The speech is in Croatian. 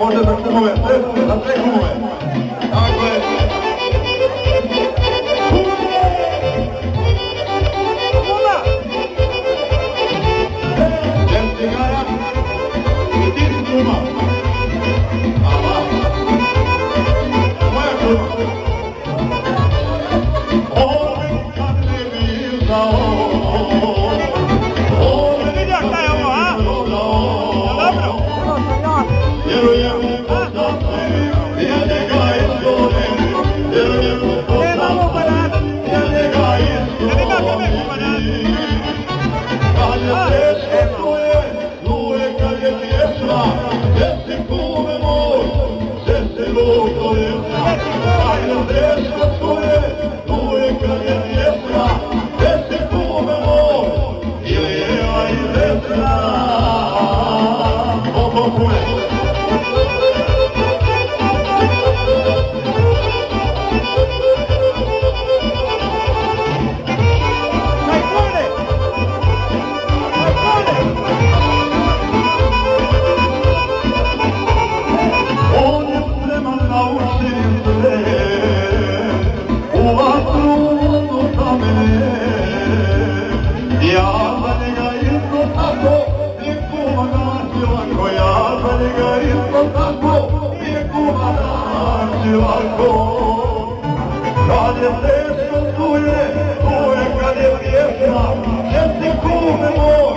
Može za kumove, za sve kumove. Tako je. Jesi Gaja? I ti si kuma. Aha. Moja kuma. Ovo kad ne bi znao. Vidio šta je ovo, a? Dobro. Vjerujem u poznate, ja njega izgovorim. Vjerujem u poznate, ja njega izgovorim. Kad je teško to je, uvijek kad je pjesma, gdje si kume moj, gdje si luko vjesna. Kad je teško to je, uvijek kad je pjesma, gdje si kume moj, i lijeva i desna. Ovo kume. Kad je teško tu je, kad je pjesma, gdje si kume moj.